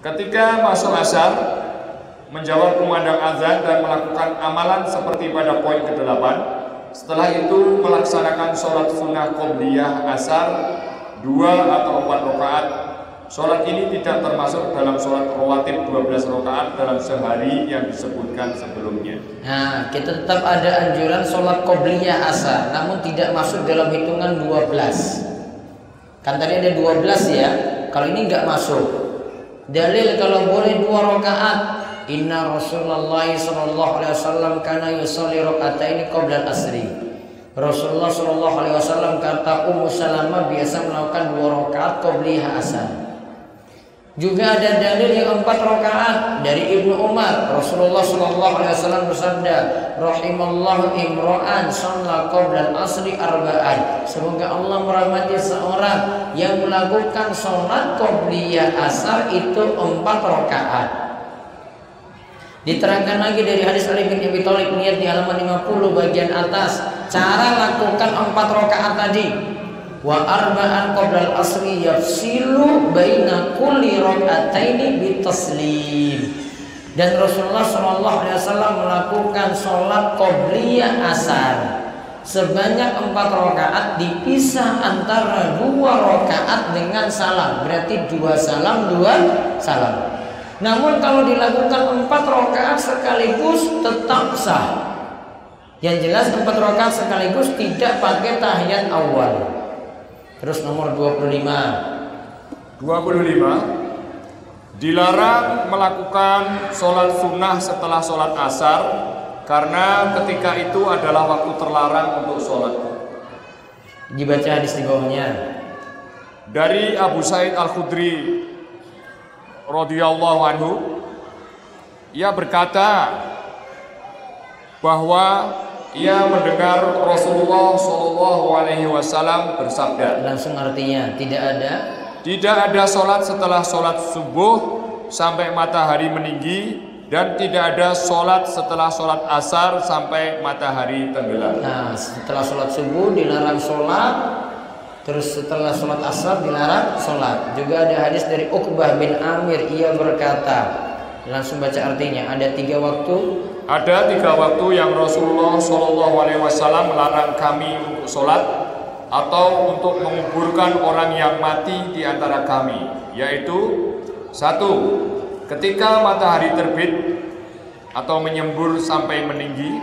Ketika masuk asar, menjawab kumandang azan dan melakukan amalan seperti pada poin ke-8. Setelah itu melaksanakan sholat sunnah qobliyah asar 2 atau 4 rakaat. Sholat ini tidak termasuk dalam sholat rawatib 12 rakaat dalam sehari yang disebutkan sebelumnya. Nah, kita tetap ada anjuran sholat qobliyah asar, namun tidak masuk dalam hitungan 12. Kan tadi ada 12 ya, kalau ini nggak masuk. Dalil kalau boleh 2 rakaat, inna Rasulullah sallallahu alaihi wasallam kana yusolli rakaatain qabla asri. Rasulullah sallallahu alaihi wasallam kata Ummu Salamah biasa melakukan 2 rakaat qobliyah asar. Juga ada dalil yang 4 rakaat dari Ibnu Umar. Rasulullah sallallahu alaihi wasallam bersabda, "Rahimallahu imra'an shalla qabla al-asri arba'an." Semoga Allah merahmati seorang yang melakukan salat qobliyah asar itu 4 rakaat. Diterangkan lagi dari hadis Ali bin Abi Thalib, lihat di halaman 50 bagian atas, cara lakukan 4 rakaat tadi. Wa arba'an qabla al-asri yafsilu baina kulli rak'ataini bitaslim. Dan Rasulullah sallallahu alaihi wasallam melakukan salat qobliyah asar sebanyak 4 rakaat, dipisah antara 2 rakaat dengan salam. Berarti 2 salam, 2 salam. Namun kalau dilakukan 4 rakaat sekaligus tetap sah. Yang jelas 4 rakaat sekaligus tidak pakai tahiyat awal. Terus nomor 25. Dilarang melakukan sholat sunnah setelah sholat asar karena ketika itu adalah waktu terlarang untuk sholat. Dibaca hadis di bawahnya. Dari Abu Sa'id Al-Khudri radhiyallahu anhu, ia berkata bahwa ia mendengar Rasulullah Shallallahu Alaihi Wasallam bersabda. Langsung artinya tidak ada sholat setelah sholat subuh sampai matahari meninggi, dan tidak ada sholat setelah sholat asar sampai matahari tenggelam. Nah, setelah sholat subuh dilarang sholat, terus setelah sholat asar dilarang sholat. Juga ada hadis dari Uqbah bin Amir, ia berkata, langsung baca artinya, ada 3 waktu. Ada 3 waktu yang Rasulullah SAW melarang kami untuk sholat atau untuk menguburkan orang yang mati di antara kami, yaitu 1. Ketika matahari terbit atau menyembur sampai meninggi.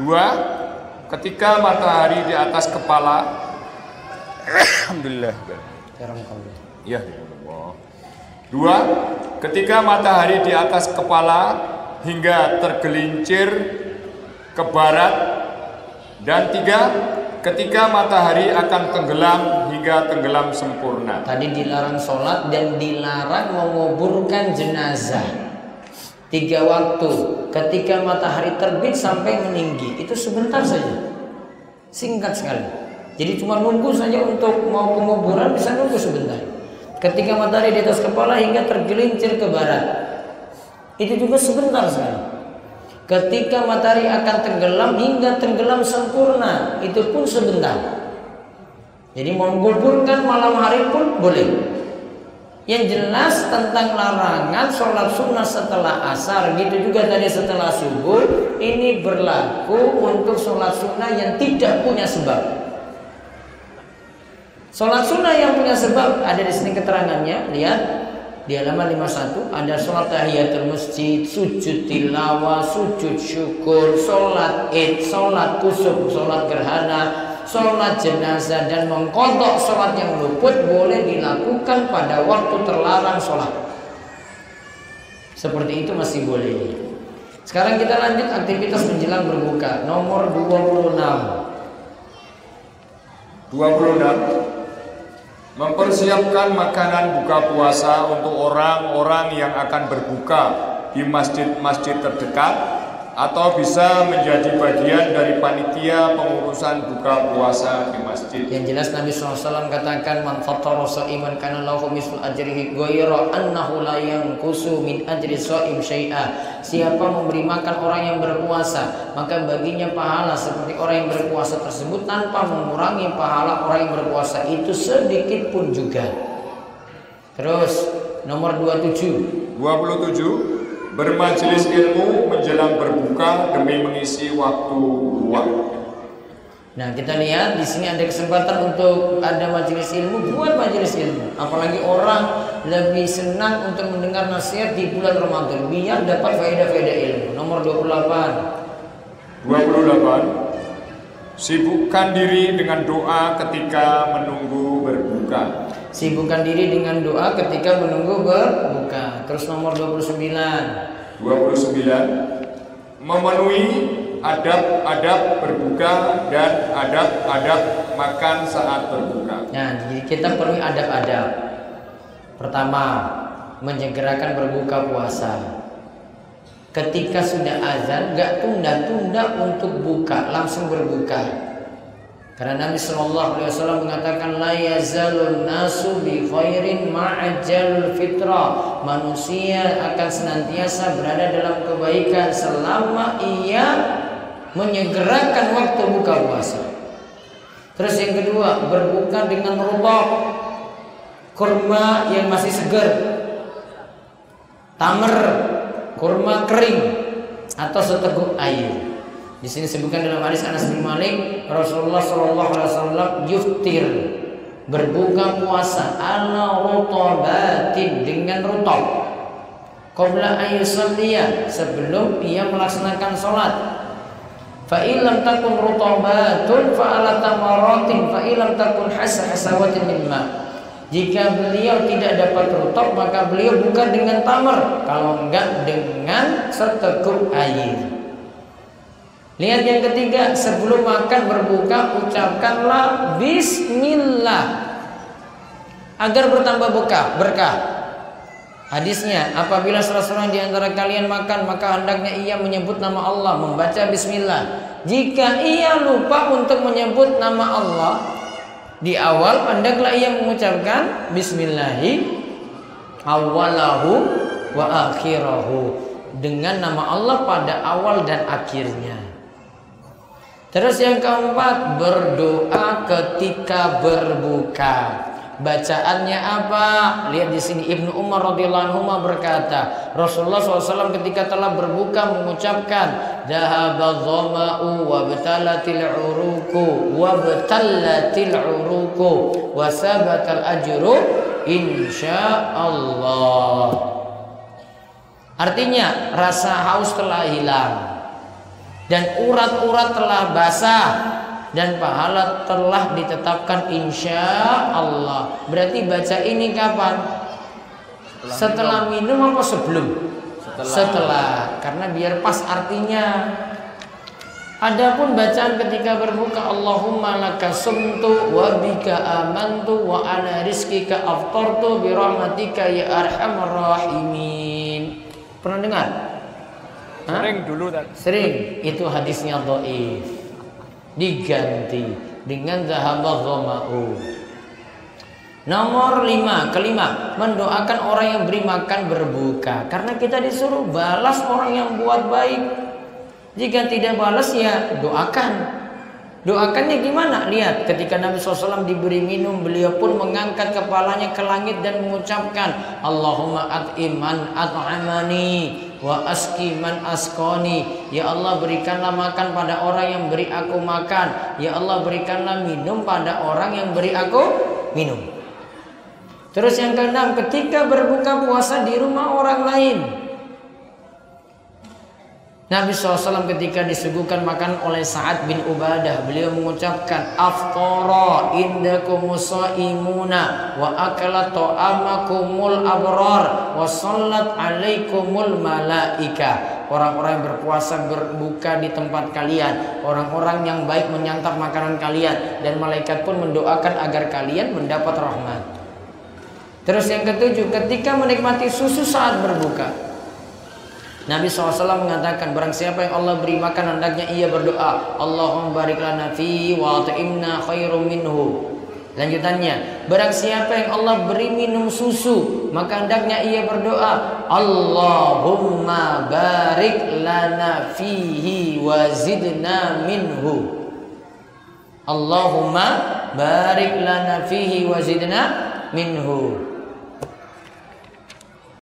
2. Ketika matahari di atas kepala. Alhamdulillah. Ya. 2. Ketika matahari di atas kepala hingga tergelincir ke barat. Dan 3. Ketika matahari akan tenggelam hingga tenggelam sempurna. Tadi dilarang sholat dan dilarang menguburkan jenazah. 3 waktu, ketika matahari terbit sampai meninggi. Itu sebentar saja, singkat sekali. Jadi cuma nunggu saja untuk mau penguburan, bisa nunggu sebentar. Ketika matahari di atas kepala hingga tergelincir ke barat, itu juga sebentar sekali. Ketika matahari akan tenggelam hingga tenggelam sempurna, itu pun sebentar. Jadi menguburkan malam hari pun boleh. Yang jelas tentang larangan sholat sunnah setelah asar, gitu juga tadi setelah subuh, ini berlaku untuk sholat sunnah yang tidak punya sebab. Sholat sunnah yang punya sebab ada di sini keterangannya, lihat. Di halaman 51 ada sholat tahiyatul masjid, sujud tilawah, sujud syukur, sholat id, sholat kusuf, sholat gerhana, sholat jenazah, dan mengqadha sholat yang luput boleh dilakukan pada waktu terlarang sholat. Seperti itu masih boleh. Sekarang kita lanjut aktivitas menjelang berbuka. Nomor 26. Mempersiapkan makanan buka puasa untuk orang-orang yang akan berbuka di masjid-masjid terdekat, atau bisa menjadi bagian dari panitia pengurusan buka puasa di masjid. Yang jelas Nabi SAW katakan, man fattara sha'iman kana lahu mislu ajrihi ghayra annahu la yanqusu min ajri sha'im syai'a. Siapa memberi makan orang yang berpuasa, maka baginya pahala seperti orang yang berpuasa tersebut tanpa mengurangi pahala orang yang berpuasa itu sedikit pun juga. Terus nomor 27. 27. Bermajelis ilmu menjelang berbuka demi mengisi waktu luang. Nah, kita lihat di sini ada kesempatan untuk ada majelis ilmu, buat majelis ilmu. Apalagi orang lebih senang untuk mendengar nasihat di bulan Ramadan biar dapat faedah-faedah ilmu. Nomor 28. 28. Sibukkan diri dengan doa ketika menunggu berbuka. Sibukkan diri dengan doa ketika menunggu berbuka. Terus nomor 29. 29. Memenuhi adab-adab berbuka dan adab-adab makan saat berbuka. Nah, jadi kita perlu adab-adab. Pertama, menyegerakan berbuka puasa. Ketika sudah azan, gak tunda-tunda untuk buka, langsung berbuka. Karena Nabi SAW mengatakan, la yazalun nasu bi khairin ma'ajjalul fitrah. Manusia akan senantiasa berada dalam kebaikan selama ia menyegerakan waktu buka puasa. Terus yang kedua, berbuka dengan rutab, kurma yang masih segar, tamar, kurma kering, atau seteguk air. Di sini disebutkan dalam hadis Anas bin Malik, Rasulullah SAW yuftir, berbuka puasa ala rutabatin, dengan rutab, qabla ayyusalliya, sebelum ia melaksanakan sholat. Fa illam takun rutabatun fa ala tamaratin, fa illam takun hasawatin min ma. Jika beliau tidak dapat rutab, maka beliau buka dengan tamar, kalau enggak dengan seteguk air. Lihat yang ketiga, sebelum makan berbuka ucapkanlah bismillah agar bertambah berkah. Hadisnya, apabila salah seorang di antara kalian makan, maka hendaknya ia menyebut nama Allah, membaca bismillah. Jika ia lupa untuk menyebut nama Allah di awal, hendaklah ia mengucapkan bismillahi awalahu wa akhirahu, dengan nama Allah pada awal dan akhirnya. Terus yang keempat, berdoa ketika berbuka. Bacaannya apa? Lihat di sini, Ibnu Umar radhiyallahu anhu berkata, Rasulullah SAW ketika telah berbuka mengucapkan, dhahaba dhama'u wa btalatil uruku wa btalatil uruku wa sabatal ajru insyaallah. Artinya, rasa haus telah hilang dan urat-urat telah basah dan pahala telah ditetapkan insya Allah. Berarti baca ini kapan? Setelah minum apa sebelum? Setelah. Karena biar pas artinya. Adapun bacaan ketika berbuka, Allahumma laka sumtu wa bika amantu wa ala rizkika aftartu bi rahmatika ya arhamar rahimin. Pernah dengar? Sering dulu tadi. Sering. Itu hadisnya dhaif. Diganti dengan dhahaba dhama'u. Nomor 5, kelima, mendoakan orang yang beri makan berbuka. Karena kita disuruh balas orang yang buat baik. Jika tidak balas ya doakan. Doakannya gimana? Lihat, ketika Nabi SAW diberi minum, beliau pun mengangkat kepalanya ke langit dan mengucapkan, Allahumma at'iman at'amani wa aski man askoni. Ya Allah, berikanlah makan pada orang yang beri aku makan. Ya Allah, berikanlah minum pada orang yang beri aku minum. Terus yang keenam, ketika berbuka puasa di rumah orang lain, Nabi SAW ketika disuguhkan makan oleh Sa'ad bin Ubadah, beliau mengucapkan, aftara indakumus shaimuna wa akalat ta'amakumul abrar wa sallat alaikumul malaika. Orang-orang yang berpuasa berbuka di tempat kalian, orang-orang yang baik menyantap makanan kalian, dan malaikat pun mendoakan agar kalian mendapat rahmat. Terus yang ketujuh, ketika menikmati susu saat berbuka, Nabi SAW mengatakan, barang siapa yang Allah beri makan, hendaknya ia berdoa, Allahumma barik lana fi wa at'imna khairum minhu. Lanjutannya, barang siapa yang Allah beri minum susu, maka hendaknya ia berdoa, Allahumma barik lana fihi wa zidna minhu. Allahumma barik lana fihi wa zidna minhu.